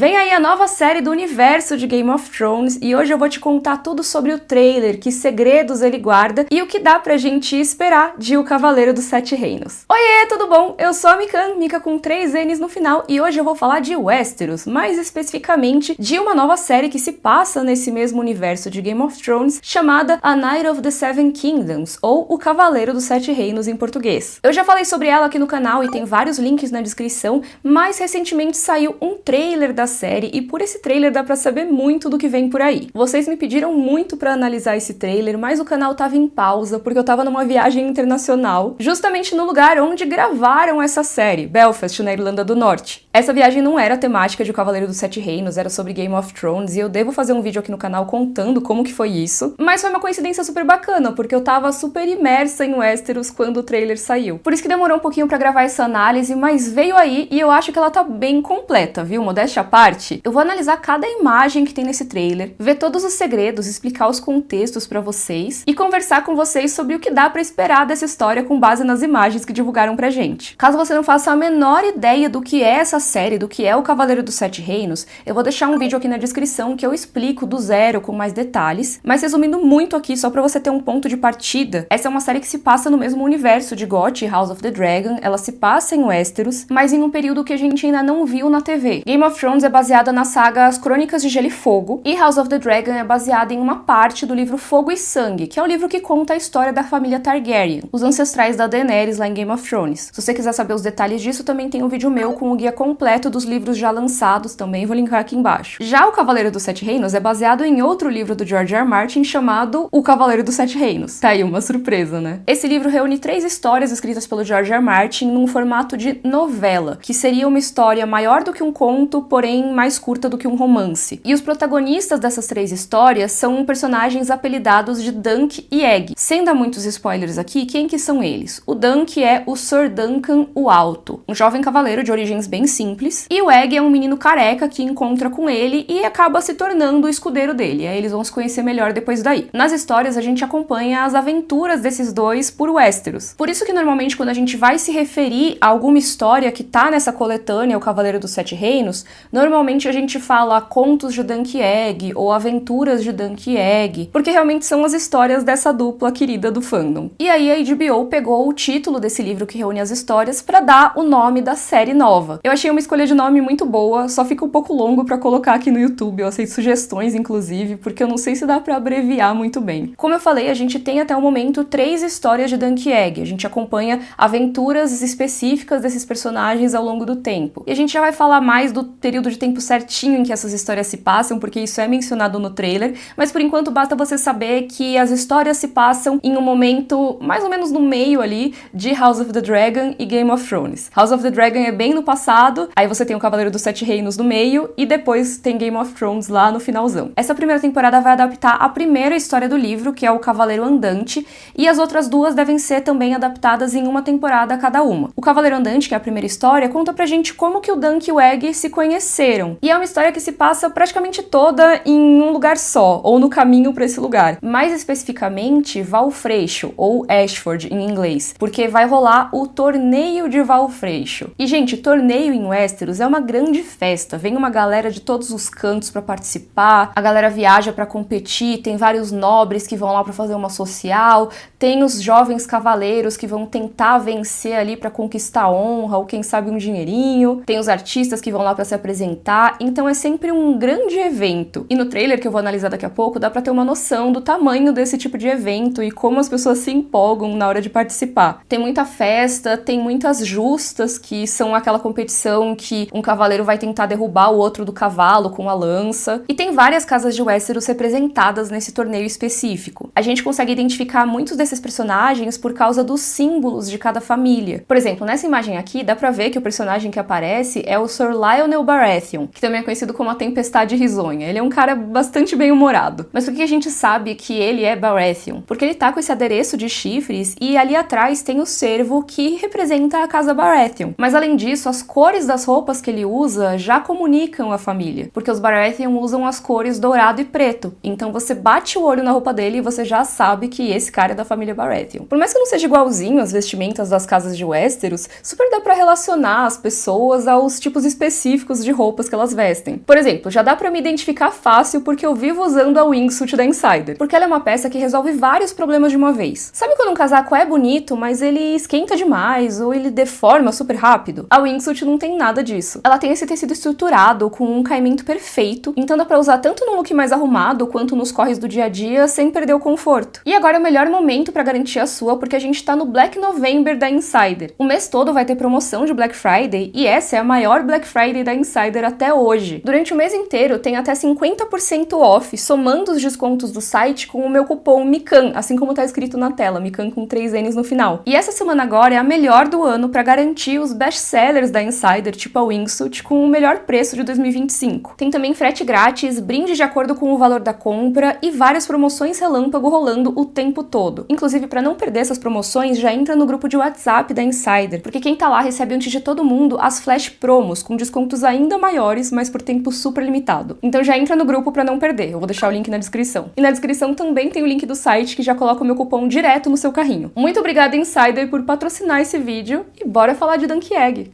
Vem aí a nova série do universo de Game of Thrones e hoje eu vou te contar tudo sobre o trailer, que segredos ele guarda e o que dá pra gente esperar de O Cavaleiro dos Sete Reinos. Oiê, tudo bom? Eu sou a Mikan, Mika com 3 N's no final, e hoje eu vou falar de Westeros, mais especificamente de uma nova série que se passa nesse mesmo universo de Game of Thrones, chamada A Knight of the Seven Kingdoms, ou O Cavaleiro dos Sete Reinos em português. Eu já falei sobre ela aqui no canal e tem vários links na descrição, mas recentemente saiu um trailer da série e por esse trailer dá pra saber muito do que vem por aí. Vocês me pediram muito pra analisar esse trailer, mas o canal tava em pausa porque eu tava numa viagem internacional, justamente no lugar onde gravaram essa série, Belfast, na Irlanda do Norte. Essa viagem não era temática de O Cavaleiro dos Sete Reinos, era sobre Game of Thrones, e eu devo fazer um vídeo aqui no canal contando como que foi isso, mas foi uma coincidência super bacana, porque eu tava super imersa em Westeros quando o trailer saiu. Por isso que demorou um pouquinho pra gravar essa análise, mas veio aí e eu acho que ela tá bem completa, viu? Modéstia à parte, eu vou analisar cada imagem que tem nesse trailer, ver todos os segredos, explicar os contextos pra vocês e conversar com vocês sobre o que dá pra esperar dessa história com base nas imagens que divulgaram pra gente. Caso você não faça a menor ideia do que é essa série, do que é O Cavaleiro dos Sete Reinos, eu vou deixar um vídeo aqui na descrição que eu explico do zero com mais detalhes, mas resumindo muito aqui, só pra você ter um ponto de partida, essa é uma série que se passa no mesmo universo de GOT e House of the Dragon, ela se passa em Westeros, mas em um período que a gente ainda não viu na TV. Game of Thrones é baseada na saga As Crônicas de Gelo e Fogo, e House of the Dragon é baseada em uma parte do livro Fogo e Sangue, que é o livro que conta a história da família Targaryen, os ancestrais da Daenerys lá em Game of Thrones. Se você quiser saber os detalhes disso, também tem um vídeo meu com o guia completo dos livros já lançados, também vou linkar aqui embaixo. Já O Cavaleiro dos Sete Reinos é baseado em outro livro do George R. R. Martin chamado O Cavaleiro dos Sete Reinos. Tá aí uma surpresa, né? Esse livro reúne 3 histórias escritas pelo George R. R. Martin num formato de novela, que seria uma história maior do que um conto, porém mais curta do que um romance. E os protagonistas dessas 3 histórias são personagens apelidados de Dunk e Egg. Sem dar muitos spoilers aqui, quem que são eles? O Dunk é o Sir Duncan o Alto, um jovem cavaleiro de origens bem simples, e o Egg é um menino careca que encontra com ele e acaba se tornando o escudeiro dele. Aí eles vão se conhecer melhor depois daí. Nas histórias a gente acompanha as aventuras desses dois por Westeros. Por isso que normalmente quando a gente vai se referir a alguma história que tá nessa coletânea, O Cavaleiro dos Sete Reinos, normalmente a gente fala contos de Dunk e Egg ou aventuras de Dunk e Egg, porque realmente são as histórias dessa dupla querida do fandom. E aí a HBO pegou o título desse livro que reúne as histórias pra dar o nome da série nova. Eu achei uma escolha de nome muito boa, só fica um pouco longo pra colocar aqui no YouTube, eu aceito sugestões inclusive, porque eu não sei se dá pra abreviar muito bem. Como eu falei, a gente tem até o momento 3 histórias de Dunk e Egg, a gente acompanha aventuras específicas desses personagens ao longo do tempo. E a gente já vai falar mais do período de tempo certinho em que essas histórias se passam, porque isso é mencionado no trailer, mas por enquanto basta você saber que as histórias se passam em um momento mais ou menos no meio ali de House of the Dragon e Game of Thrones. House of the Dragon é bem no passado, aí você tem o Cavaleiro dos Sete Reinos no meio e depois tem Game of Thrones lá no finalzão. Essa primeira temporada vai adaptar a primeira história do livro, que é o Cavaleiro Andante, e as outras 2 devem ser também adaptadas em uma temporada cada uma. O Cavaleiro Andante, que é a primeira história, conta pra gente como que o Dunk e o Egg se conheceram. E é uma história que se passa praticamente toda em um lugar só, ou no caminho pra esse lugar. Mais especificamente, Valfreixo, ou Ashford em inglês, porque vai rolar o Torneio de Valfreixo. E, gente, torneio em Westeros é uma grande festa, vem uma galera de todos os cantos pra participar, a galera viaja pra competir, tem vários nobres que vão lá pra fazer uma social, tem os jovens cavaleiros que vão tentar vencer ali pra conquistar honra, ou quem sabe um dinheirinho, tem os artistas que vão lá pra se apresentar, então é sempre um grande evento. E no trailer que eu vou analisar daqui a pouco, dá pra ter uma noção do tamanho desse tipo de evento e como as pessoas se empolgam na hora de participar. Tem muita festa, tem muitas justas, que são aquela competição que um cavaleiro vai tentar derrubar o outro do cavalo com a lança, e tem várias casas de Westeros representadas nesse torneio específico. A gente consegue identificar muitos desses personagens por causa dos símbolos de cada família. Por exemplo, nessa imagem aqui, dá pra ver que o personagem que aparece é o Sir Lionel Baratheon, que também é conhecido como a Tempestade Risonha. Ele é um cara bastante bem-humorado. Mas por que a gente sabe que ele é Baratheon? Porque ele tá com esse adereço de chifres e ali atrás tem o cervo que representa a casa Baratheon. Mas além disso, as cores das roupas que ele usa já comunicam a família, porque os Baratheon usam as cores dourado e preto. Então você bate o olho na roupa dele e você já sabe que esse cara é da família Baratheon. Por mais que não seja igualzinho as vestimentas das casas de Westeros, super dá pra relacionar as pessoas aos tipos específicos de roupa roupas que elas vestem. Por exemplo, já dá pra me identificar fácil porque eu vivo usando a wingsuit da Insider, porque ela é uma peça que resolve vários problemas de uma vez. Sabe quando um casaco é bonito, mas ele esquenta demais ou ele deforma super rápido? A wingsuit não tem nada disso. Ela tem esse tecido estruturado com um caimento perfeito, então dá pra usar tanto no look mais arrumado quanto nos corres do dia a dia sem perder o conforto. E agora é o melhor momento pra garantir a sua, porque a gente tá no Black November da Insider. O mês todo vai ter promoção de Black Friday e essa é a maior Black Friday da Insider até hoje. Durante o mês inteiro tem até 50% off, somando os descontos do site com o meu cupom MICAN, assim como tá escrito na tela, MICAN com 3 N's no final. E essa semana agora é a melhor do ano pra garantir os best-sellers da Insider, tipo a wingsuit, com o melhor preço de 2025. Tem também frete grátis, brinde de acordo com o valor da compra e várias promoções relâmpago rolando o tempo todo. Inclusive, pra não perder essas promoções, já entra no grupo de WhatsApp da Insider, porque quem tá lá recebe antes de todo mundo as flash promos, com descontos ainda maiores, mas por tempo super limitado. Então já entra no grupo pra não perder, eu vou deixar o link na descrição. E na descrição também tem o link do site que já coloca o meu cupom direto no seu carrinho. Muito obrigada, Insider, por patrocinar esse vídeo e bora falar de Dunk Egg!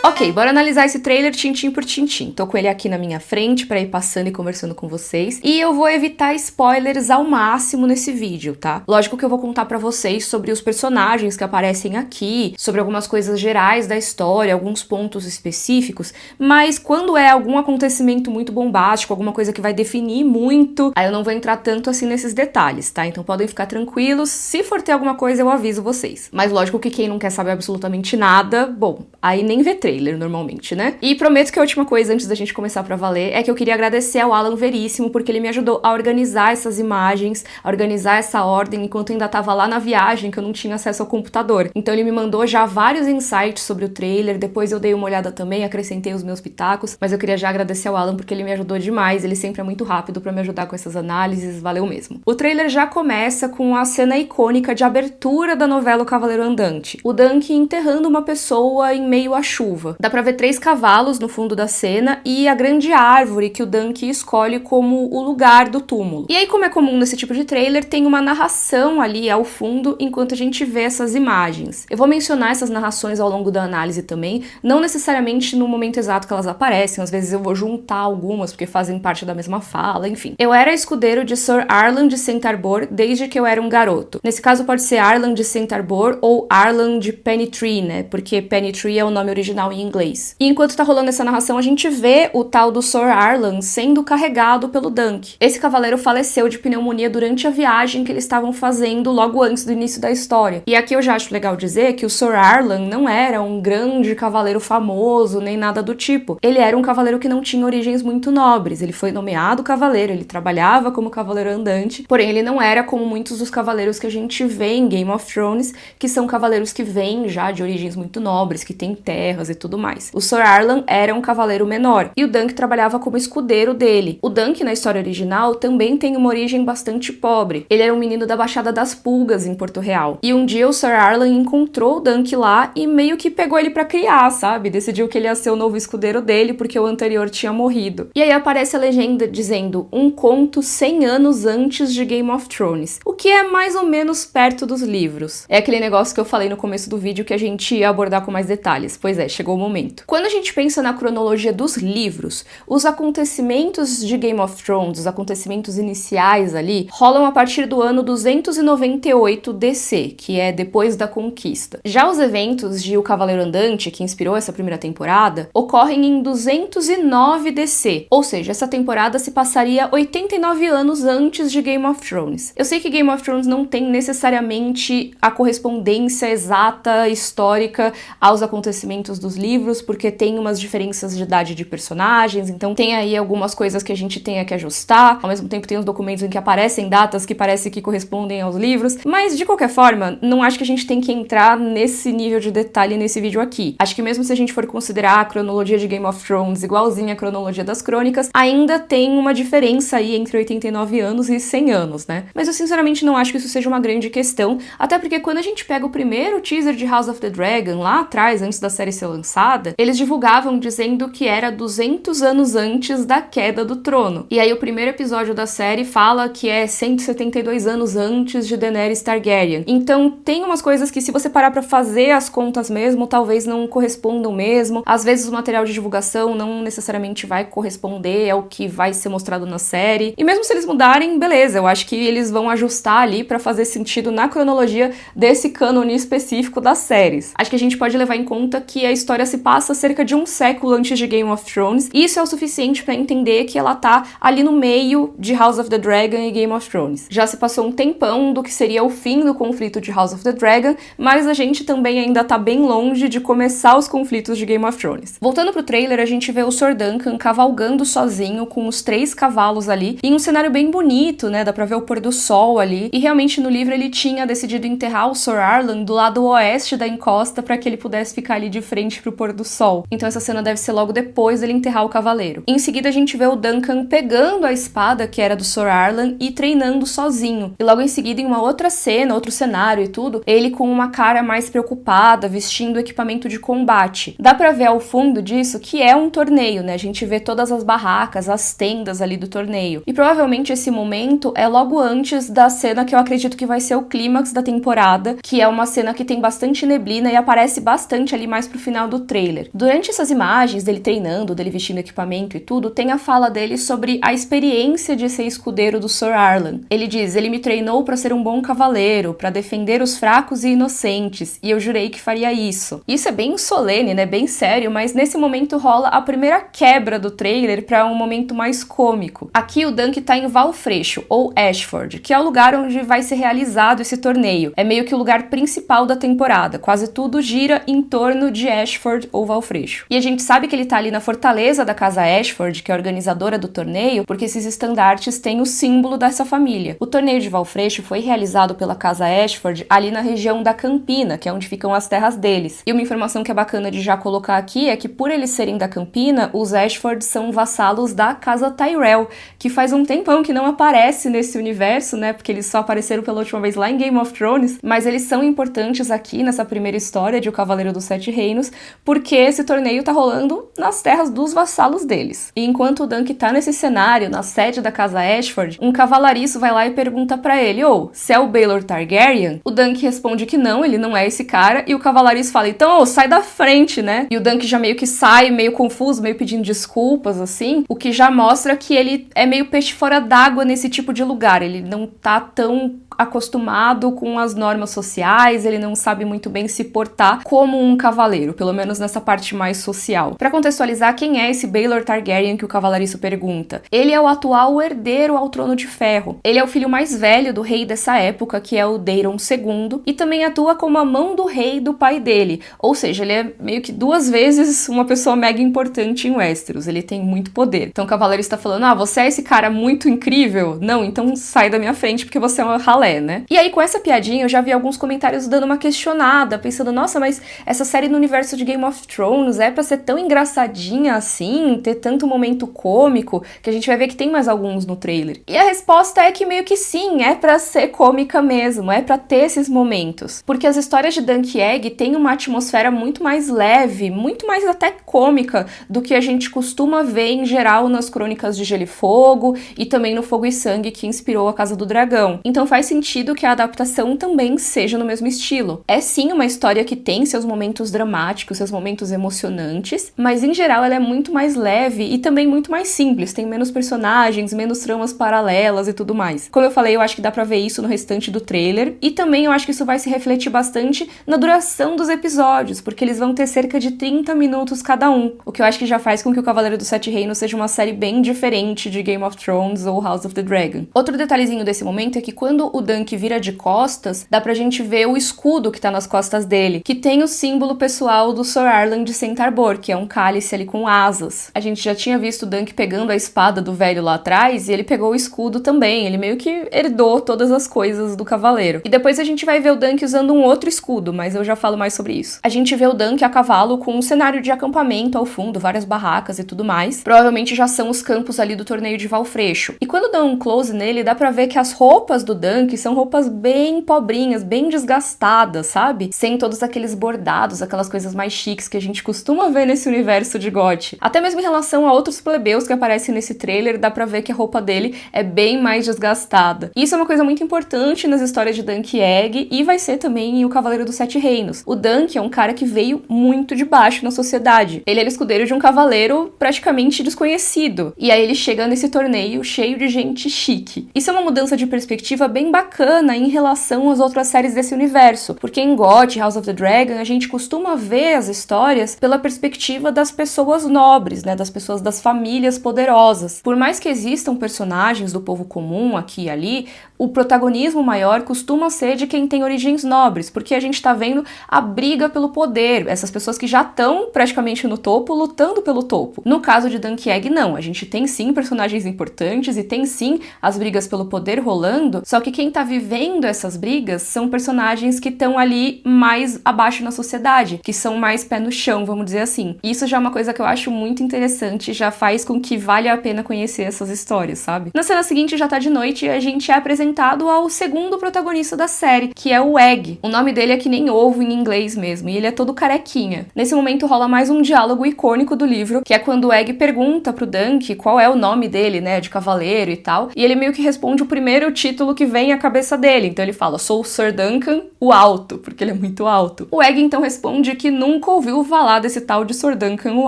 Ok, bora analisar esse trailer tintim por tintim. Tô com ele aqui na minha frente pra ir passando e conversando com vocês. E eu vou evitar spoilers ao máximo nesse vídeo, tá? Lógico que eu vou contar pra vocês sobre os personagens que aparecem aqui, sobre algumas coisas gerais da história, alguns pontos específicos, mas quando é algum acontecimento muito bombástico, alguma coisa que vai definir muito, aí eu não vou entrar tanto assim nesses detalhes, tá? Então podem ficar tranquilos, se for ter alguma coisa eu aviso vocês. Mas lógico que quem não quer saber absolutamente nada, bom, aí nem vê trailer normalmente, né? E prometo que a última coisa antes da gente começar pra valer é que eu queria agradecer ao Alan Veríssimo porque ele me ajudou a organizar essas imagens, a organizar essa ordem enquanto eu ainda tava lá na viagem que eu não tinha acesso ao computador. Então ele me mandou já vários insights sobre o trailer, depois eu dei uma olhada também, acrescentei os meus pitacos, mas eu queria já agradecer ao Alan porque ele me ajudou demais, ele sempre é muito rápido pra me ajudar com essas análises, valeu mesmo. O trailer já começa com a cena icônica de abertura da novela O Cavaleiro Andante, o Dunk enterrando uma pessoa em meio à chuva. Dá pra ver 3 cavalos no fundo da cena e a grande árvore que o Dunk escolhe como o lugar do túmulo. E aí, como é comum nesse tipo de trailer, tem uma narração ali ao fundo enquanto a gente vê essas imagens. Eu vou mencionar essas narrações ao longo da análise também, não necessariamente no momento exato que elas aparecem, às vezes eu vou juntar algumas porque fazem parte da mesma fala, enfim. Eu era escudeiro de Sir Arlan de St. Arbor desde que eu era um garoto. Nesse caso pode ser Arlan de St. Arbor ou Arlan de Pennytree, né? Porque Pennytree é o nome original em inglês. E enquanto tá rolando essa narração, a gente vê o tal do Sir Arlan sendo carregado pelo Dunk. Esse cavaleiro faleceu de pneumonia durante a viagem que eles estavam fazendo logo antes do início da história. E aqui eu já acho legal dizer que o Sir Arlan não era um grande cavaleiro famoso, nem nada do tipo. Ele era um cavaleiro que não tinha origens muito nobres. Ele foi nomeado cavaleiro, ele trabalhava como cavaleiro andante, porém ele não era como muitos dos cavaleiros que a gente vê em Game of Thrones, que são cavaleiros que vêm já de origens muito nobres, que têm terras e tudo mais. O Sir Arlan era um cavaleiro menor, e o Dunk trabalhava como escudeiro dele. O Dunk, na história original, também tem uma origem bastante pobre. Ele era um menino da Baixada das Pulgas, em Porto Real. E um dia o Sir Arlan encontrou o Dunk lá e meio que pegou ele pra criar, sabe? Decidiu que ele ia ser o novo escudeiro dele, porque o anterior tinha morrido. E aí aparece a legenda dizendo um conto 100 anos antes de Game of Thrones, o que é mais ou menos perto dos livros. É aquele negócio que eu falei no começo do vídeo que a gente ia abordar com mais detalhes. Pois é, chegou o momento. Quando a gente pensa na cronologia dos livros, os acontecimentos de Game of Thrones, os acontecimentos iniciais ali, rolam a partir do ano 298 DC, que é depois da conquista. Já os eventos de O Cavaleiro Andante, que inspirou essa primeira temporada, ocorrem em 209 DC, ou seja, essa temporada se passaria 89 anos antes de Game of Thrones. Eu sei que Game of Thrones não tem necessariamente a correspondência exata, histórica, aos acontecimentos dos livros, porque tem umas diferenças de idade de personagens, então tem aí algumas coisas que a gente tenha que ajustar, ao mesmo tempo tem os documentos em que aparecem datas que parece que correspondem aos livros, mas de qualquer forma, não acho que a gente tem que entrar nesse nível de detalhe nesse vídeo aqui. Acho que mesmo se a gente for considerar a cronologia de Game of Thrones igualzinha à cronologia das crônicas, ainda tem uma diferença aí entre 89 anos e 100 anos, né? Mas eu sinceramente não acho que isso seja uma grande questão, até porque quando a gente pega o primeiro teaser de House of the Dragon, lá atrás, antes da série ser lançada, lançada, eles divulgavam dizendo que era 200 anos antes da queda do trono. E aí o primeiro episódio da série fala que é 172 anos antes de Daenerys Targaryen. Então tem umas coisas que, se você parar pra fazer as contas mesmo, talvez não correspondam mesmo. Às vezes o material de divulgação não necessariamente vai corresponder ao que vai ser mostrado na série. E mesmo se eles mudarem, beleza, eu acho que eles vão ajustar ali pra fazer sentido na cronologia desse cânone específico das séries. Acho que a gente pode levar em conta que a história se passa cerca de um século antes de Game of Thrones, e isso é o suficiente pra entender que ela tá ali no meio de House of the Dragon e Game of Thrones. Já se passou um tempão do que seria o fim do conflito de House of the Dragon, mas a gente também ainda tá bem longe de começar os conflitos de Game of Thrones. Voltando pro trailer, a gente vê o Sr. Duncan cavalgando sozinho com os 3 cavalos ali, em um cenário bem bonito, né? Dá pra ver o pôr do sol ali, e realmente no livro ele tinha decidido enterrar o Sr. Arlan do lado oeste da encosta para que ele pudesse ficar ali de frente pro pôr do sol. Então essa cena deve ser logo depois dele enterrar o cavaleiro. Em seguida a gente vê o Duncan pegando a espada que era do Sr. Arlan e treinando sozinho. E logo em seguida, em uma outra cena, outro cenário e tudo, ele com uma cara mais preocupada, vestindo equipamento de combate. Dá pra ver ao fundo disso que é um torneio, né? A gente vê todas as barracas, as tendas ali do torneio. E provavelmente esse momento é logo antes da cena que eu acredito que vai ser o clímax da temporada, que é uma cena que tem bastante neblina e aparece bastante ali mais pro final do trailer. Durante essas imagens dele treinando, dele vestindo equipamento e tudo, tem a fala dele sobre a experiência de ser escudeiro do Sr. Arlan. Ele diz: ele me treinou para ser um bom cavaleiro, para defender os fracos e inocentes, e eu jurei que faria isso. Isso é bem solene, né, bem sério, mas nesse momento rola a primeira quebra do trailer para um momento mais cômico. Aqui o Dunk tá em Valfreixo, ou Ashford, que é o lugar onde vai ser realizado esse torneio. É meio que o lugar principal da temporada, quase tudo gira em torno de Ashford ou Valfreixo. E a gente sabe que ele tá ali na fortaleza da casa Ashford, que é a organizadora do torneio, porque esses estandartes têm o símbolo dessa família. O torneio de Valfreixo foi realizado pela casa Ashford ali na região da Campina, que é onde ficam as terras deles. E uma informação que é bacana de já colocar aqui é que, por eles serem da Campina, os Ashford são vassalos da casa Tyrell, que faz um tempão que não aparece nesse universo, né, porque eles só apareceram pela última vez lá em Game of Thrones, mas eles são importantes aqui nessa primeira história de O Cavaleiro dos Sete Reinos, porque esse torneio tá rolando nas terras dos vassalos deles. E enquanto o Dunk tá nesse cenário, na sede da casa Ashford, um cavalariço vai lá e pergunta pra ele: "Ô, você é o Baelor Targaryen?" O Dunk responde que não, ele não é esse cara, e o cavalariço fala: "Então, ô, sai da frente, né?" E o Dunk já meio que sai, meio confuso, meio pedindo desculpas, assim, o que já mostra que ele é meio peixe fora d'água nesse tipo de lugar, ele não tá tão acostumado com as normas sociais, ele não sabe muito bem se portar como um cavaleiro, pelo menos nessa parte mais social. Pra contextualizar, quem é esse Baelor Targaryen que o cavalariço pergunta? Ele é o atual herdeiro ao Trono de Ferro. Ele é o filho mais velho do rei dessa época, que é o Daeron II, e também atua como a mão do rei do pai dele, ou seja, ele é meio que 2 vezes uma pessoa mega importante em Westeros, ele tem muito poder. Então o cavaleiro está falando: "Ah, você é esse cara muito incrível? Não, então sai da minha frente porque você é uma ralé, né?" E aí, com essa piadinha, eu já vi alguns comentários dando uma questionada, pensando: nossa, mas essa série no universo de Game of Thrones é pra ser tão engraçadinha assim, ter tanto momento cômico, que a gente vai ver que tem mais alguns no trailer. E a resposta é que meio que sim, é pra ser cômica mesmo, é pra ter esses momentos. Porque as histórias de Dunk e Egg têm uma atmosfera muito mais leve, muito mais até cômica do que a gente costuma ver em geral nas crônicas de Gelo e Fogo e também no Fogo e Sangue, que inspirou a Casa do Dragão. Então faz sentido que a adaptação também seja no mesmo estilo. É sim uma história que tem seus momentos dramáticos, seus momentos emocionantes, mas em geral ela é muito mais leve e também muito mais simples, tem menos personagens, menos tramas paralelas e tudo mais. Como eu falei, eu acho que dá pra ver isso no restante do trailer, e também eu acho que isso vai se refletir bastante na duração dos episódios, porque eles vão ter cerca de 30 minutos cada um, o que eu acho que já faz com que o Cavaleiro dos Sete Reinos seja uma série bem diferente de Game of Thrones ou House of the Dragon. Outro detalhezinho desse momento é que quando o Dunk vira de costas, dá pra gente ver o escudo que tá nas costas dele, que tem o símbolo pessoal do Sr. Arlan de Centarbor, que é um cálice ali com asas. A gente já tinha visto o Dunk pegando a espada do velho lá atrás, e ele pegou o escudo também, ele meio que herdou todas as coisas do cavaleiro. E depois a gente vai ver o Dunk usando um outro escudo, mas eu já falo mais sobre isso. A gente vê o Dunk a cavalo com um cenário de acampamento ao fundo, várias barracas e tudo mais. Provavelmente já são os campos ali do torneio de Valfreixo. E quando dá um close nele, dá pra ver que as roupas do Dunk Dunk são roupas bem pobrinhas, bem desgastadas, sabe? Sem todos aqueles bordados, aquelas coisas mais chiques que a gente costuma ver nesse universo de GOT. Até mesmo em relação a outros plebeus que aparecem nesse trailer, dá pra ver que a roupa dele é bem mais desgastada. E isso é uma coisa muito importante nas histórias de Dunk e Egg, e vai ser também em O Cavaleiro dos Sete Reinos. O Dunk é um cara que veio muito de baixo na sociedade. Ele era escudeiro de um cavaleiro praticamente desconhecido. E aí ele chega nesse torneio cheio de gente chique. Isso é uma mudança de perspectiva bem bacana em relação às outras séries desse universo, porque em GOT, House of the Dragon, a gente costuma ver as histórias pela perspectiva das pessoas nobres, né, das pessoas das famílias poderosas. Por mais que existam personagens do povo comum aqui e ali, o protagonismo maior costuma ser de quem tem origens nobres, porque a gente tá vendo a briga pelo poder, essas pessoas que já estão praticamente no topo, lutando pelo topo. No caso de Dunk e Egg, não, a gente tem sim personagens importantes e tem sim as brigas pelo poder rolando, só que quem tá vivendo essas brigas são personagens que estão ali mais abaixo na sociedade, que são mais pé no chão, vamos dizer assim. Isso já é uma coisa que eu acho muito interessante, já faz com que valha a pena conhecer essas histórias, sabe? Na cena seguinte já tá de noite e a gente é apresentado ao segundo protagonista da série, que é o Egg. O nome dele é que nem ovo em inglês mesmo, e ele é todo carequinha. Nesse momento rola mais um diálogo icônico do livro, que é quando o Egg pergunta pro Dunk qual é o nome dele, né, de cavaleiro e tal, e ele meio que responde o primeiro título que vem à cabeça dele. Então ele fala, sou o Sir Duncan, o Alto, porque ele é muito alto. O Egg então responde que nunca ouviu falar desse tal de Sir Duncan, o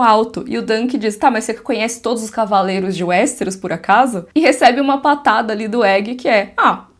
Alto, e o Dunk diz, tá, mas você conhece todos os cavaleiros de Westeros, por acaso? E recebe uma patada ali do Egg, que é,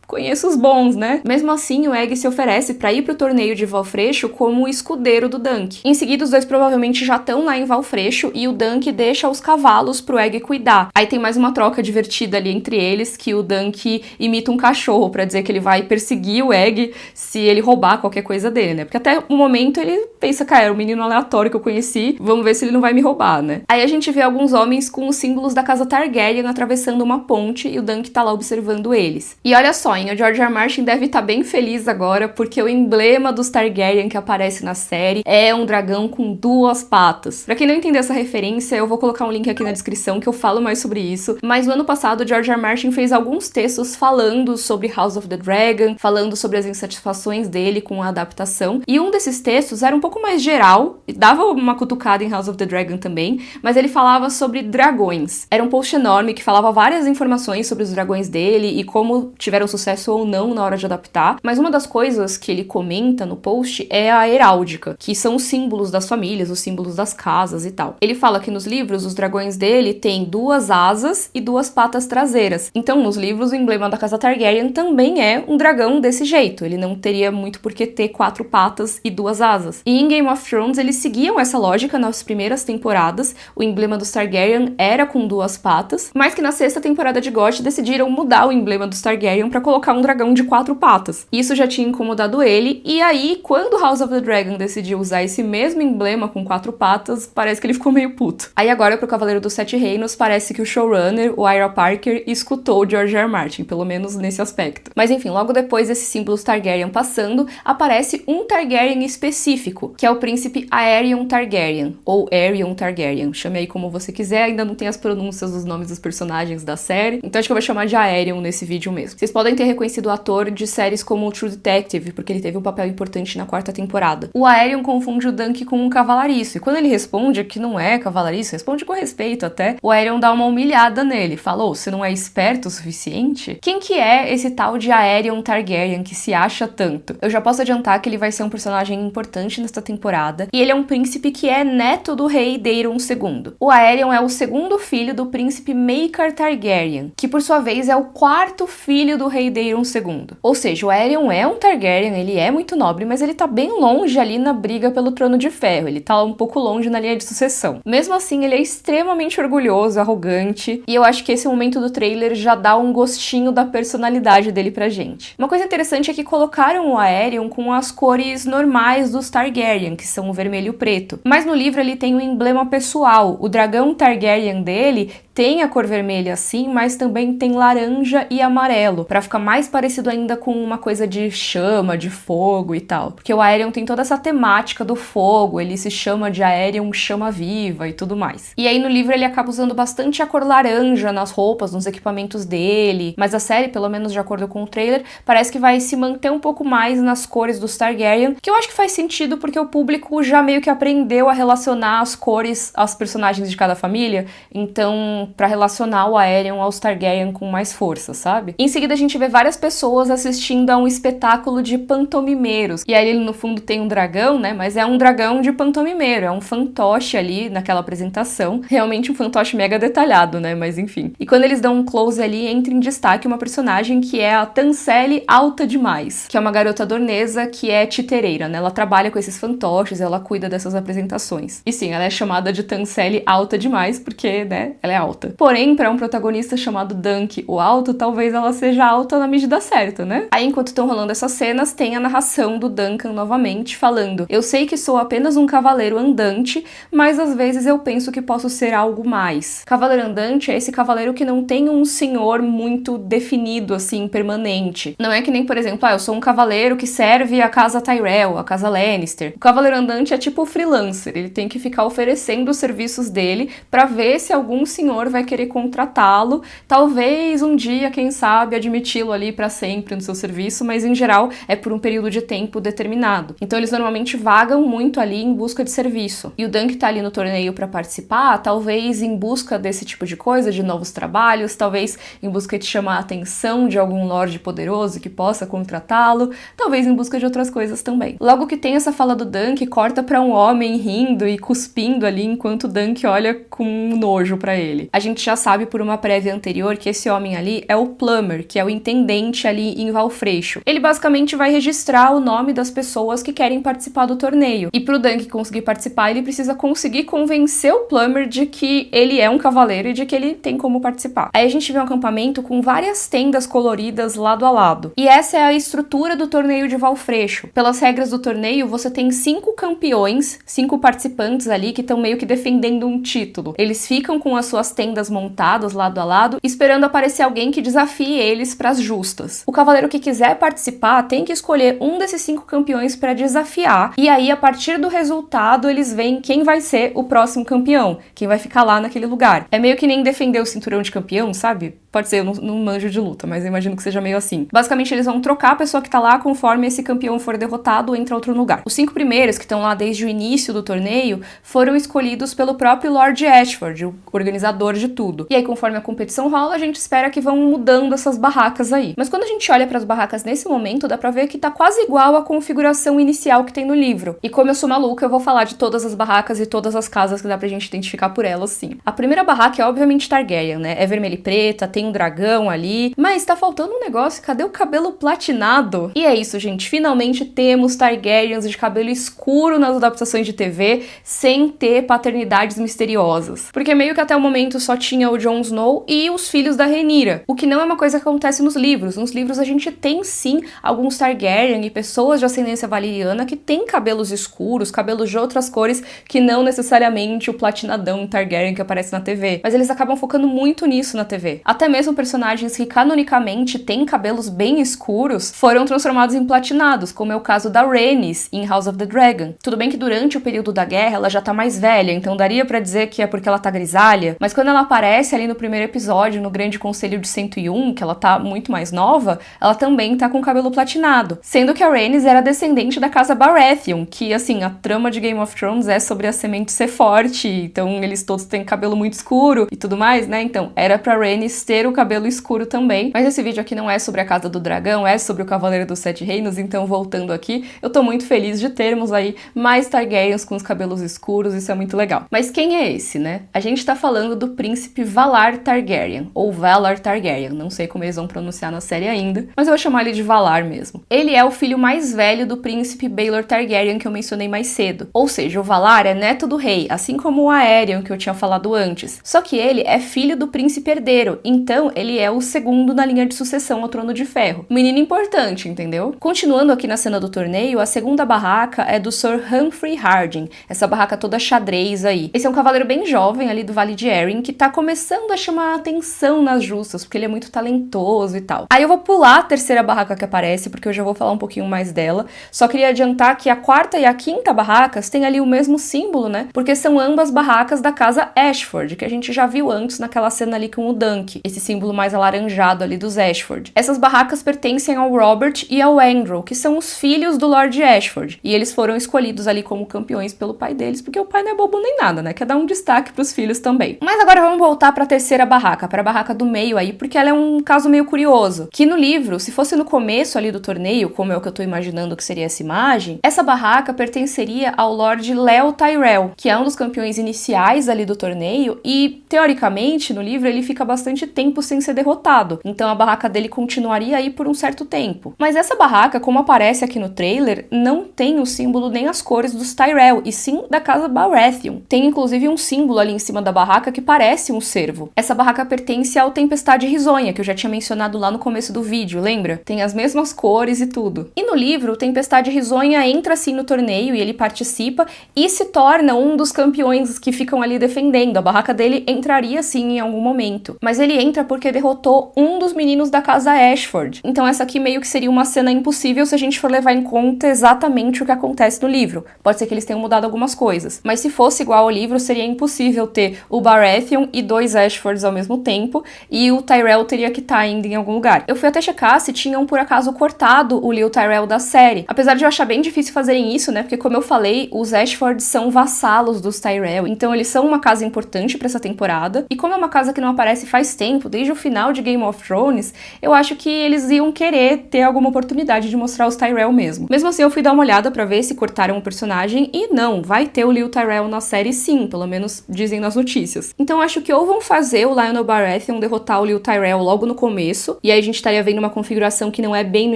conheço os bons, né? Mesmo assim, o Egg se oferece pra ir pro torneio de Valfreixo como o escudeiro do Dunk. Em seguida, os dois provavelmente já estão lá em Valfreixo e o Dunk deixa os cavalos pro Egg cuidar. Aí tem mais uma troca divertida ali entre eles, que o Dunk imita um cachorro pra dizer que ele vai perseguir o Egg se ele roubar qualquer coisa dele, né? Porque até o momento ele pensa, cara, era um menino aleatório que eu conheci, vamos ver se ele não vai me roubar, né? Aí a gente vê alguns homens com os símbolos da casa Targaryen atravessando uma ponte e o Dunk tá lá observando eles. E olha só, o George R. R. Martin deve estar bem feliz agora, porque o emblema dos Targaryen que aparece na série é um dragão com duas patas. Pra quem não entender essa referência, eu vou colocar um link aqui na descrição que eu falo mais sobre isso, mas no ano passado o George R. R. Martin fez alguns textos falando sobre House of the Dragon, falando sobre as insatisfações dele com a adaptação, e um desses textos era um pouco mais geral, dava uma cutucada em House of the Dragon também, mas ele falava sobre dragões. Era um post enorme que falava várias informações sobre os dragões dele e como tiveram sucesso ou não na hora de adaptar, mas uma das coisas que ele comenta no post é a heráldica, que são os símbolos das famílias, os símbolos das casas e tal. Ele fala que nos livros os dragões dele têm duas asas e duas patas traseiras. Então, nos livros, o emblema da casa Targaryen também é um dragão desse jeito. Ele não teria muito por que ter quatro patas e duas asas. E em Game of Thrones, eles seguiam essa lógica nas primeiras temporadas. O emblema dos Targaryen era com duas patas, mas que na sexta temporada de GOT decidiram mudar o emblema dos Targaryen pra colocar um dragão de quatro patas. Isso já tinha incomodado ele, e aí, quando House of the Dragon decidiu usar esse mesmo emblema com quatro patas, parece que ele ficou meio puto. Aí agora, pro Cavaleiro dos Sete Reinos, parece que o showrunner, o Ira Parker, escutou o George R. R. Martin, pelo menos nesse aspecto. Mas enfim, logo depois desses símbolos Targaryen passando, aparece um Targaryen específico, que é o príncipe Aerion Targaryen, ou Aerion Targaryen, chame aí como você quiser, ainda não tem as pronúncias dos nomes dos personagens da série, então acho que eu vou chamar de Aerion nesse vídeo mesmo. Vocês podem ter reconhecido o ator de séries como True Detective, porque ele teve um papel importante na quarta temporada. O Aerion confunde o Dunk com um cavalariço, e quando ele responde que não é cavalariço, responde com respeito até, o Aerion dá uma humilhada nele, falou, você não é esperto o suficiente? Quem que é esse tal de Aerion Targaryen que se acha tanto? Eu já posso adiantar que ele vai ser um personagem importante nesta temporada, e ele é um príncipe que é neto do rei Daeron II. O Aerion é o segundo filho do príncipe Maekar Targaryen, que por sua vez é o quarto filho do rei Daeron II. Ou seja, o Aerion é um Targaryen, ele é muito nobre, mas ele tá bem longe ali na briga pelo Trono de Ferro, ele tá um pouco longe na linha de sucessão. Mesmo assim, ele é extremamente orgulhoso, arrogante, e eu acho que esse momento do trailer já dá um gostinho da personalidade dele pra gente. Uma coisa interessante é que colocaram o Aerion com as cores normais dos Targaryen, que são o vermelho e o preto, mas no livro ele tem um emblema pessoal. O dragão Targaryen dele tem a cor vermelha sim, mas também tem laranja e amarelo, pra ficar mais parecido ainda com uma coisa de chama, de fogo e tal. Porque o Aerion tem toda essa temática do fogo, ele se chama de Aerion chama viva e tudo mais. E aí no livro ele acaba usando bastante a cor laranja nas roupas, nos equipamentos dele, mas a série, pelo menos de acordo com o trailer, parece que vai se manter um pouco mais nas cores dos Targaryen, que eu acho que faz sentido porque o público já meio que aprendeu a relacionar as cores aos personagens de cada família, então pra relacionar o Aerion aos Targaryen com mais força, sabe? Em seguida a gente vê várias pessoas assistindo a um espetáculo de pantomimeiros, e aí ele no fundo tem um dragão, né, mas é um dragão de pantomimeiro, é um fantoche ali naquela apresentação, realmente um fantoche mega detalhado, né, mas enfim. E quando eles dão um close ali, entra em destaque uma personagem que é a Tancelle Alta Demais, que é uma garota dornesa que é titereira, né, ela trabalha com esses fantoches, ela cuida dessas apresentações. E sim, ela é chamada de Tancelle Alta Demais porque, né, ela é alta. Porém, para um protagonista chamado Dunk, o Alto, talvez ela seja alta na medida certa, né? Aí, enquanto estão rolando essas cenas, tem a narração do Duncan novamente, falando: eu sei que sou apenas um cavaleiro andante, mas às vezes eu penso que posso ser algo mais. Cavaleiro andante é esse cavaleiro que não tem um senhor muito definido, assim, permanente. Não é que nem, por exemplo, eu sou um cavaleiro que serve a casa Tyrell, a casa Lannister. O cavaleiro andante é tipo freelancer, ele tem que ficar oferecendo os serviços dele pra ver se algum senhor vai querer contratá-lo, talvez um dia, quem sabe, admiti-lo ali pra sempre no seu serviço, mas em geral é por um período de tempo determinado. Então eles normalmente vagam muito ali em busca de serviço. E o Dunk tá ali no torneio pra participar, talvez em busca desse tipo de coisa, de novos trabalhos, talvez em busca de chamar a atenção de algum lorde poderoso que possa contratá-lo, talvez em busca de outras coisas também. Logo que tem essa fala do Dunk, corta pra um homem rindo e cuspindo ali enquanto o Dunk olha com nojo pra ele. A gente já sabe por uma prévia anterior que esse homem ali é o Plummer, que é o intendente ali em Valfreixo. Ele basicamente vai registrar o nome das pessoas que querem participar do torneio. E pro Dunk conseguir participar, ele precisa conseguir convencer o Plummer de que ele é um cavaleiro e de que ele tem como participar. Aí a gente vê um acampamento com várias tendas coloridas lado a lado. E essa é a estrutura do torneio de Valfreixo. Pelas regras do torneio, você tem 5 campeões, 5 participantes ali que estão meio que defendendo um título. Eles ficam com as suas tendas montadas lado a lado, esperando aparecer alguém que desafie eles pras justas. O cavaleiro que quiser participar tem que escolher um desses 5 campeões para desafiar, e aí a partir do resultado eles veem quem vai ser o próximo campeão, quem vai ficar lá naquele lugar. É meio que nem defender o cinturão de campeão, sabe? Pode ser, eu não manjo de luta, mas eu imagino que seja meio assim. Basicamente, eles vão trocar a pessoa que tá lá conforme esse campeão for derrotado ou entra outro lugar. Os 5 primeiros, que estão lá desde o início do torneio, foram escolhidos pelo próprio Lord Ashford, o organizador de tudo. E aí, conforme a competição rola, a gente espera que vão mudando essas barracas aí. Mas quando a gente olha para as barracas nesse momento, dá pra ver que tá quase igual à configuração inicial que tem no livro. E como eu sou maluca, eu vou falar de todas as barracas e todas as casas que dá pra gente identificar por elas, sim. A primeira barraca é obviamente Targaryen, né? É vermelha e preta, tem um dragão ali, mas tá faltando um negócio, cadê o cabelo platinado? E é isso, gente, finalmente temos Targaryens de cabelo escuro nas adaptações de TV, sem ter paternidades misteriosas. Porque meio que até o momento só tinha o Jon Snow e os filhos da Rhaenyra, o que não é uma coisa que acontece nos livros. Nos livros a gente tem sim alguns Targaryen e pessoas de ascendência valeriana que têm cabelos escuros, cabelos de outras cores, que não necessariamente o platinadão Targaryen que aparece na TV, mas eles acabam focando muito nisso na TV. Até mesmo personagens que canonicamente têm cabelos bem escuros foram transformados em platinados, como é o caso da Rhaenys em House of the Dragon. Tudo bem que durante o período da guerra ela já tá mais velha, então daria pra dizer que é porque ela tá grisalha, mas quando ela aparece ali no primeiro episódio, no Grande Conselho de 101, que ela tá muito mais nova, ela também tá com cabelo platinado. Sendo que a Rhaenys era descendente da casa Baratheon, que, assim, a trama de Game of Thrones é sobre a semente ser forte, então eles todos têm cabelo muito escuro e tudo mais, né? Então, era pra Rhaenys ter o cabelo escuro também. Mas esse vídeo aqui não é sobre a Casa do Dragão, é sobre o Cavaleiro dos Sete Reinos, então voltando aqui, eu tô muito feliz de termos aí mais Targaryens com os cabelos escuros, isso é muito legal. Mas quem é esse, né? A gente tá falando do príncipe Valar Targaryen, ou Valar Targaryen, não sei como eles vão pronunciar na série ainda, mas eu vou chamar ele de Valar mesmo. Ele é o filho mais velho do príncipe Baelor Targaryen que eu mencionei mais cedo. Ou seja, o Valar é neto do rei, assim como o Aerion que eu tinha falado antes. Só que ele é filho do príncipe herdeiro, então ele é o segundo na linha de sucessão ao Trono de Ferro. Um menino importante, entendeu? Continuando aqui na cena do torneio, a segunda barraca é do Sir Humphrey Harding, essa barraca toda xadrez aí. Esse é um cavaleiro bem jovem ali do Vale de Arryn, que tá começando a chamar a atenção nas justas, porque ele é muito talentoso e tal. Aí eu vou pular a terceira barraca que aparece, porque eu já vou falar um pouquinho mais dela. Só queria adiantar que a quarta e a quinta barracas têm ali o mesmo símbolo, né? Porque são ambas barracas da casa Ashford, que a gente já viu antes naquela cena ali com o Dunk, esse símbolo mais alaranjado ali dos Ashford. Essas barracas pertencem ao Robert e ao Andrew, que são os filhos do Lord Ashford, e eles foram escolhidos ali como campeões pelo pai deles, porque o pai não é bobo nem nada, né? Quer dar um destaque pros filhos também. Mas agora vamos voltar pra terceira barraca, pra barraca do meio aí, porque ela é um caso meio curioso, que no livro, se fosse no começo ali do torneio, como é o que eu tô imaginando que seria essa imagem, essa barraca pertenceria ao Lord Leo Tyrell, que é um dos campeões iniciais ali do torneio, e teoricamente no livro ele fica bastante tempo sem ser derrotado, então a barraca dele continuaria aí por um certo tempo. Mas essa barraca, como aparece aqui no trailer, não tem o símbolo nem as cores dos Tyrell, e sim da casa Baratheon. Tem inclusive um símbolo ali em cima da barraca que parece um cervo. Essa barraca pertence ao Tempestade Risonha, que eu já tinha mencionado lá no começo do vídeo, lembra? Tem as mesmas cores e tudo. E no livro, o Tempestade Risonha entra assim no torneio e ele participa e se torna um dos campeões que ficam ali defendendo. A barraca dele entraria sim em algum momento. Mas ele entra porque derrotou um dos meninos da casa Ashford. Então essa aqui meio que seria uma cena impossível se a gente for levar em conta exatamente o que acontece no livro. Pode ser que eles tenham mudado algumas coisas. Mas se fosse igual ao livro, seria impossível ter o Baratheon e dois Ashfords ao mesmo tempo, e o Tyrell teria que estar ainda em algum lugar. Eu fui até checar se tinham por acaso cortado o Leo Tyrell da série. Apesar de eu achar bem difícil fazerem isso, né? Porque como eu falei, os Ashfords são vassalos dos Tyrell, então eles são uma casa importante pra essa temporada. E como é uma casa que não aparece faz tempo, desde o final de Game of Thrones, eu acho que eles iam querer ter alguma oportunidade de mostrar os Tyrell mesmo. Mesmo assim, eu fui dar uma olhada pra ver se cortaram o personagem e não, vai ter o Leo Tyrell na série sim, pelo menos dizem nas notícias. Então acho que ou vão fazer o Lionel Baratheon derrotar o Leo Tyrell logo no começo, e aí a gente estaria vendo uma configuração que não é bem no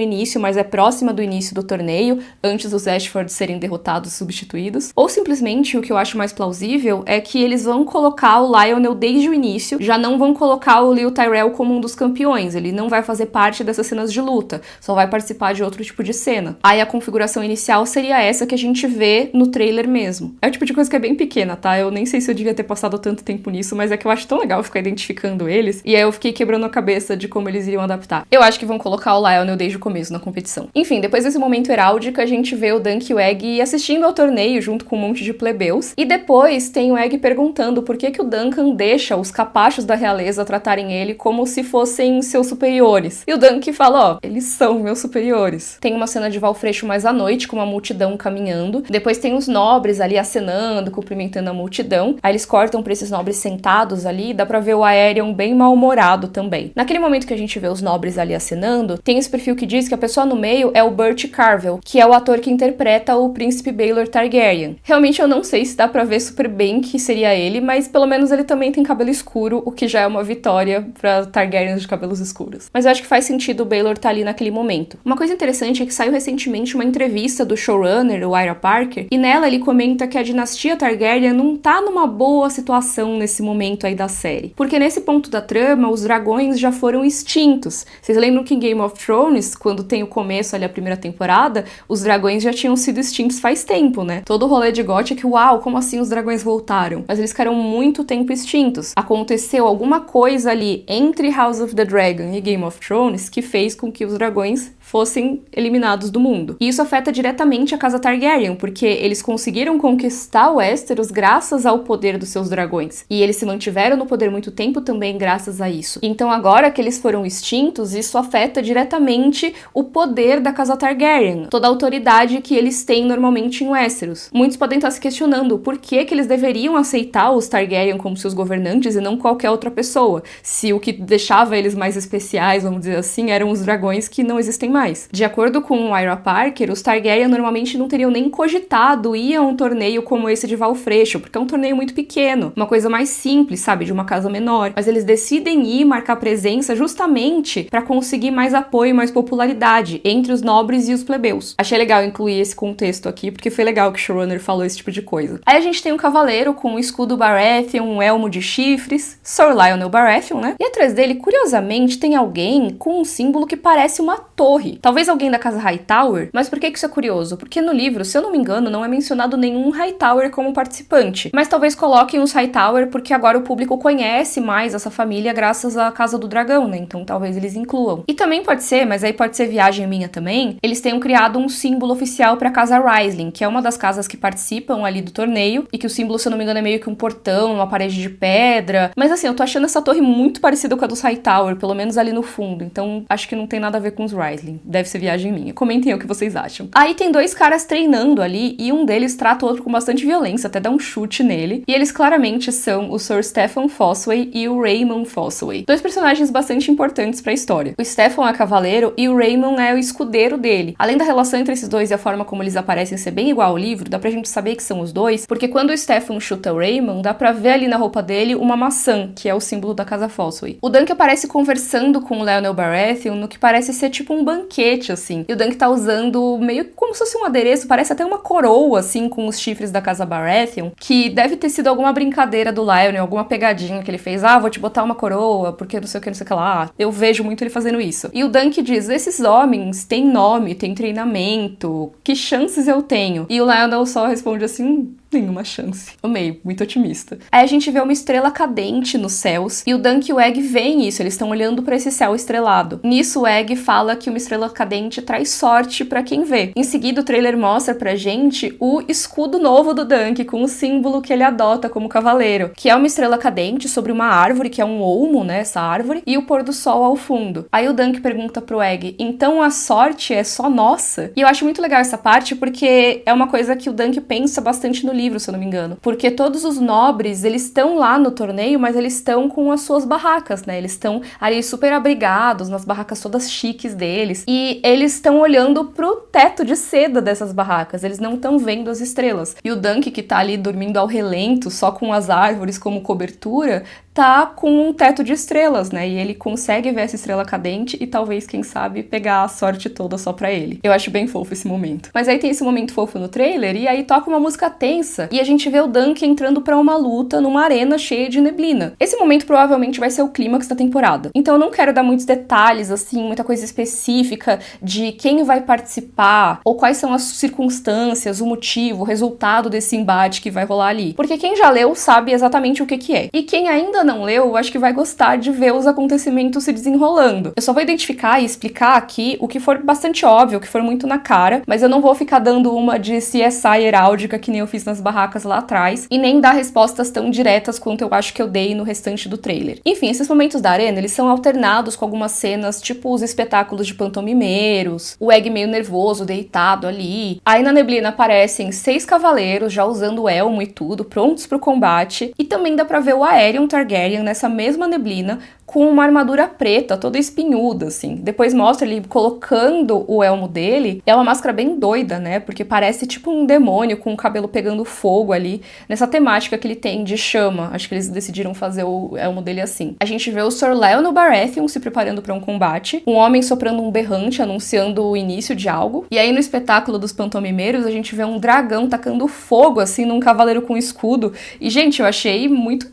início, mas é próxima do início do torneio, antes dos Ashford serem derrotados e substituídos. Ou simplesmente, o que eu acho mais plausível, é que eles vão colocar o Lionel desde o início, já não vão colocar o Leo Tyrell como um dos campeões, ele não vai fazer parte dessas cenas de luta, só vai participar de outro tipo de cena. Aí a configuração inicial seria essa que a gente vê no trailer mesmo. É o tipo de coisa que é bem pequena, tá? Eu nem sei se eu devia ter passado tanto tempo nisso, mas é que eu acho tão legal ficar identificando eles, e aí eu fiquei quebrando a cabeça de como eles iriam adaptar. Eu acho que vão colocar o Lionel desde o começo na competição. Enfim, depois desse momento heráldico, a gente vê o Dunk e o Egg assistindo ao torneio junto com um monte de plebeus, e depois tem o Egg perguntando por que o Duncan deixa os capachos da realeza tratarem ele como se fossem seus superiores. E o Dunk fala, ó, eles são meus superiores. Tem uma cena de Valfreixo mais à noite, com uma multidão caminhando, depois tem os nobres ali acenando, cumprimentando a multidão, aí eles cortam pra esses nobres sentados ali, dá pra ver o Aerion bem mal-humorado também. Naquele momento que a gente vê os nobres ali acenando, tem esse perfil que diz que a pessoa no meio é o Bert Carvel, que é o ator que interpreta o príncipe Baelor Targaryen. Realmente eu não sei se dá pra ver super bem que seria ele, mas pelo menos ele também tem cabelo escuro, o que já é uma vitória pra Targaryens de cabelos escuros. Mas eu acho que faz sentido o Baelor tá ali naquele momento. Uma coisa interessante é que saiu recentemente uma entrevista do showrunner, o Ira Parker, e nela ele comenta que a dinastia Targaryen não tá numa boa situação nesse momento aí da série. Porque nesse ponto da trama, os dragões já foram extintos. Vocês lembram que em Game of Thrones, quando tem o começo ali, a primeira temporada, os dragões já tinham sido extintos faz tempo, né? Todo o rolê de GOT é que, uau, como assim os dragões voltaram? Mas eles ficaram muito tempo extintos. Aconteceu alguma coisa ali entre House of the Dragon e Game of Thrones que fez com que os dragões fossem eliminados do mundo. E isso afeta diretamente a casa Targaryen, porque eles conseguiram conquistar o Westeros graças ao poder dos seus dragões. E eles se mantiveram no poder muito tempo também graças a isso. Então agora que eles foram extintos, isso afeta diretamente o poder da casa Targaryen, toda a autoridade que eles têm normalmente em Westeros. Muitos podem estar se questionando por que eles deveriam aceitar os Targaryen como seus governantes e não qualquer outra pessoa, se o que deixava eles mais especiais, vamos dizer assim, eram os dragões que não existem mais. De acordo com o Ira Parker, os Targaryen normalmente não teriam nem cogitado ir a um torneio como esse de Valfreixo, porque é um torneio muito pequeno, uma coisa mais simples, sabe, de uma casa menor. Mas eles decidem ir marcar presença justamente para conseguir mais apoio e mais popularidade entre os nobres e os plebeus. Achei legal incluir esse contexto aqui, porque foi legal que o showrunner falou esse tipo de coisa. Aí a gente tem um cavaleiro com um escudo Baratheon, um elmo de chifres, Sir Lionel Baratheon, né? E atrás dele, curiosamente, tem alguém com um símbolo que parece uma torre. Talvez alguém da casa Hightower, mas por que isso é curioso? Porque no livro, se eu não me engano, não é mencionado nenhum Hightower como participante. Mas talvez coloquem os Hightower porque porque agora o público conhece mais essa família graças à Casa do Dragão, né? Então talvez eles incluam. E também pode ser, mas aí pode ser viagem minha também, eles tenham criado um símbolo oficial pra Casa Raistlin, que é uma das casas que participam ali do torneio, e que o símbolo, se eu não me engano, é meio que um portão, uma parede de pedra. Mas assim, eu tô achando essa torre muito parecida com a dos Hightower, pelo menos ali no fundo. Então acho que não tem nada a ver com os Raistlin. Deve ser viagem minha. Comentem aí o que vocês acham. Aí tem dois caras treinando ali, e um deles trata o outro com bastante violência, até dá um chute nele. E eles claramente são o Sir Stefan Fossway e o Raymond Fossway. Dois personagens bastante importantes pra história. O Stefan é cavaleiro e o Raymond é o escudeiro dele. Além da relação entre esses dois e a forma como eles aparecem ser bem igual ao livro, dá pra gente saber que são os dois, porque quando o Stefan chuta o Raymond, dá pra ver ali na roupa dele uma maçã, que é o símbolo da Casa Fossway. O Dunk aparece conversando com o Lionel Baratheon no que parece ser tipo um banquete, assim. E o Dunk tá usando meio como se fosse um adereço, parece até uma coroa, assim, com os chifres da Casa Baratheon, que deve ter sido alguma brincadeira do Lionel, alguma pegadinha que ele fez. Ah, vou te botar uma coroa, porque não sei o que, não sei o que lá. Eu vejo muito ele fazendo isso. E o Dunk diz, esses homens têm nome, têm treinamento, que chances eu tenho? E o Lionel só responde assim, nenhuma chance. Amei, muito otimista. Aí a gente vê uma estrela cadente nos céus, e o Dunk e o Egg veem isso, eles estão olhando pra esse céu estrelado. Nisso o Egg fala que uma estrela cadente traz sorte pra quem vê. Em seguida o trailer mostra pra gente o escudo novo do Dunk, com o símbolo que ele adota como cavaleiro, que é uma estrela cadente sobre uma árvore, que é um olmo, né, essa árvore, e o pôr do sol ao fundo. Aí o Dunk pergunta pro Egg, então a sorte é só nossa? E eu acho muito legal essa parte, porque é uma coisa que o Dunk pensa bastante no livro, se eu não me engano. Porque todos os nobres, eles estão lá no torneio, mas eles estão com as suas barracas, né? Eles estão ali super abrigados, nas barracas todas chiques deles. E eles estão olhando pro teto de seda dessas barracas. Eles não estão vendo as estrelas. E o Dunk, que tá ali dormindo ao relento, só com as árvores como cobertura, tá com um teto de estrelas, né? E ele consegue ver essa estrela cadente e talvez, quem sabe, pegar a sorte toda só pra ele. Eu acho bem fofo esse momento. Mas aí tem esse momento fofo no trailer e aí toca uma música tensa e a gente vê o Dunk entrando pra uma luta numa arena cheia de neblina. Esse momento provavelmente vai ser o clímax da temporada. Então eu não quero dar muitos detalhes, assim, muita coisa específica de quem vai participar ou quais são as circunstâncias, o motivo, o resultado desse embate que vai rolar ali. Porque quem já leu sabe exatamente o que é. E quem ainda não leu, eu acho que vai gostar de ver os acontecimentos se desenrolando. Eu só vou identificar e explicar aqui o que for bastante óbvio, o que for muito na cara, mas eu não vou ficar dando uma de CSI heráldica que nem eu fiz nas barracas lá atrás, e nem dar respostas tão diretas quanto eu acho que eu dei no restante do trailer. Enfim, esses momentos da arena, eles são alternados com algumas cenas, tipo os espetáculos de pantomimeiros, o Egg meio nervoso, deitado ali. Aí na neblina aparecem 6 cavaleiros, já usando o elmo e tudo, prontos pro combate, e também dá pra ver o Aerion Targaryen nessa mesma neblina, com uma armadura preta, toda espinhuda, assim. Depois mostra ele colocando o elmo dele. É uma máscara bem doida, né? Porque parece tipo um demônio com o cabelo pegando fogo ali, nessa temática que ele tem de chama. Acho que eles decidiram fazer o elmo dele assim. A gente vê o Sir Lionel Baratheon se preparando para um combate, um homem soprando um berrante, anunciando o início de algo. E aí no espetáculo dos pantomimeiros, a gente vê um dragão tacando fogo, assim, num cavaleiro com escudo. E, gente, eu achei muito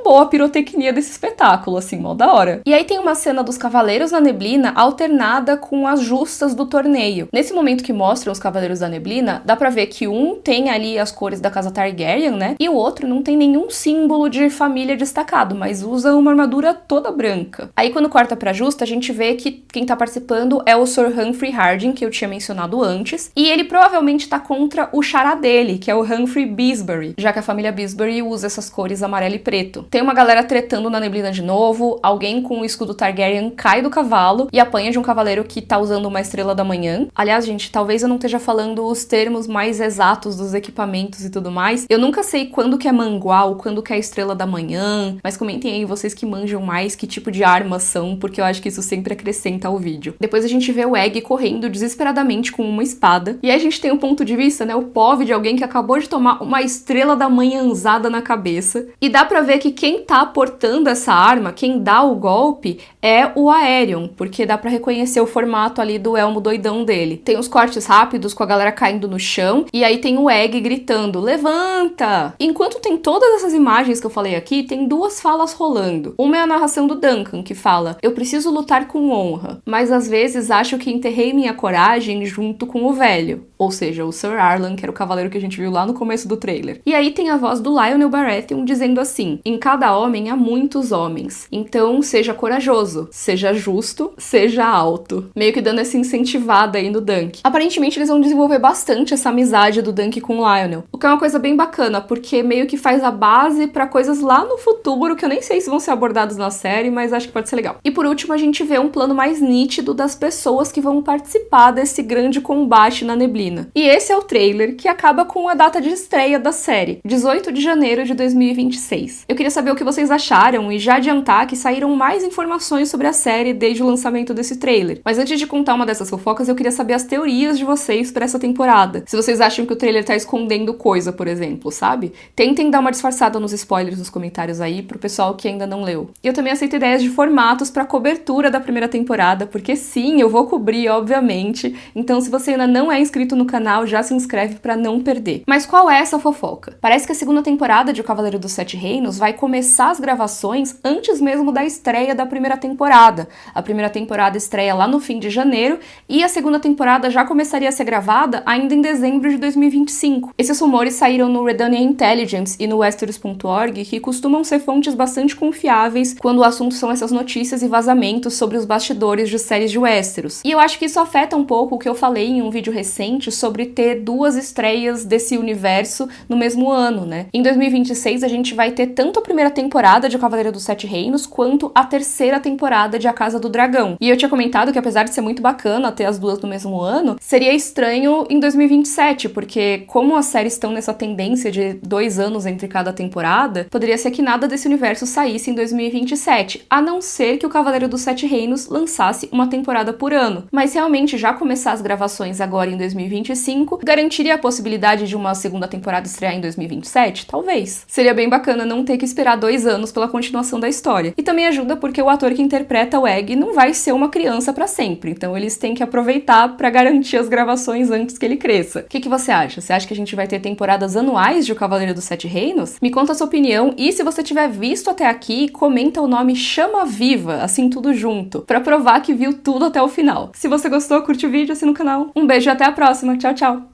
boa a pirotecnia desse espetáculo, assim, mó da hora. E aí tem uma cena dos cavaleiros na neblina alternada com as justas do torneio. Nesse momento que mostram os cavaleiros da neblina, dá pra ver que um tem ali as cores da casa Targaryen, né? E o outro não tem nenhum símbolo de família destacado, mas usa uma armadura toda branca. Aí quando corta pra justa, a gente vê que quem tá participando é o Sir Humphrey Harding, que eu tinha mencionado antes, e ele provavelmente tá contra o xará dele, que é o Humphrey Beesbury, já que a família Beesbury usa essas cores amarelo e preto. Tem uma galera tretando na neblina de novo, alguém com o escudo Targaryen cai do cavalo e apanha de um cavaleiro que tá usando uma estrela da manhã. Aliás, gente, talvez eu não esteja falando os termos mais exatos dos equipamentos e tudo mais. Eu nunca sei quando que é mangual, quando que é estrela da manhã, mas comentem aí vocês que manjam mais que tipo de armas são, porque eu acho que isso sempre acrescenta ao vídeo. Depois a gente vê o Egg correndo desesperadamente com uma espada, e aí a gente tem um ponto de vista, né, o POV de alguém que acabou de tomar uma estrela da manhãzada na cabeça, e dá pra ver que quem tá portando essa arma, quem dá o golpe, é o Aerion, porque dá pra reconhecer o formato ali do elmo doidão dele. Tem os cortes rápidos com a galera caindo no chão, e aí tem o Egg gritando, levanta! Enquanto tem todas essas imagens que eu falei aqui, tem duas falas rolando. Uma é a narração do Duncan, que fala, eu preciso lutar com honra, mas às vezes acho que enterrei minha coragem junto com o velho. Ou seja, o Sir Arlan, que era o cavaleiro que a gente viu lá no começo do trailer. E aí tem a voz do Lionel Baratheon dizendo assim, assim: em cada homem há muitos homens. Então, seja corajoso, seja justo, seja alto. Meio que dando essa incentivada aí no Dunk. Aparentemente, eles vão desenvolver bastante essa amizade do Dunk com o Lionel. O que é uma coisa bem bacana, porque meio que faz a base pra coisas lá no futuro, que eu nem sei se vão ser abordados na série, mas acho que pode ser legal. E por último, a gente vê um plano mais nítido das pessoas que vão participar desse grande combate na neblina. E esse é o trailer, que acaba com a data de estreia da série, 18 de janeiro de 2026. Eu queria saber o que vocês acharam e já adiantar que saíram mais informações sobre a série desde o lançamento desse trailer. Mas antes de contar uma dessas fofocas, eu queria saber as teorias de vocês para essa temporada. Se vocês acham que o trailer tá escondendo coisa, por exemplo, sabe? Tentem dar uma disfarçada nos spoilers nos comentários aí pro pessoal que ainda não leu. E eu também aceito ideias de formatos para cobertura da primeira temporada, porque sim, eu vou cobrir, obviamente. Então, se você ainda não é inscrito no canal, já se inscreve para não perder. Mas qual é essa fofoca? Parece que a segunda temporada de O Cavaleiro dos Sete Reinos vai começar as gravações antes mesmo da estreia da primeira temporada. A primeira temporada estreia lá no fim de janeiro e a segunda temporada já começaria a ser gravada ainda em dezembro de 2025. Esses rumores saíram no Redania Intelligence e no Westeros.org, que costumam ser fontes bastante confiáveis quando o assunto são essas notícias e vazamentos sobre os bastidores de séries de Westeros. E eu acho que isso afeta um pouco o que eu falei em um vídeo recente sobre ter duas estreias desse universo no mesmo ano, né? Em 2026 a gente vai ter tanto a primeira temporada de O Cavaleiro dos Sete Reinos quanto a terceira temporada de A Casa do Dragão. E eu tinha comentado que apesar de ser muito bacana ter as duas no mesmo ano, seria estranho em 2027, porque como as séries estão nessa tendência de 2 anos entre cada temporada, poderia ser que nada desse universo saísse em 2027, a não ser que O Cavaleiro dos Sete Reinos lançasse uma temporada por ano. Mas realmente já começar as gravações agora em 2025 garantiria a possibilidade de uma segunda temporada estrear em 2027? Talvez. Seria bem bacana não ter que esperar 2 anos pela continuação da história. E também ajuda porque o ator que interpreta o Egg não vai ser uma criança pra sempre, então eles têm que aproveitar pra garantir as gravações antes que ele cresça. O que você acha? Você acha que a gente vai ter temporadas anuais de O Cavaleiro dos Sete Reinos? Me conta a sua opinião e se você tiver visto até aqui, comenta o nome Chama Viva, assim tudo junto, pra provar que viu tudo até o final. Se você gostou, curte o vídeo, assina o canal. Um beijo e até a próxima. Tchau, tchau!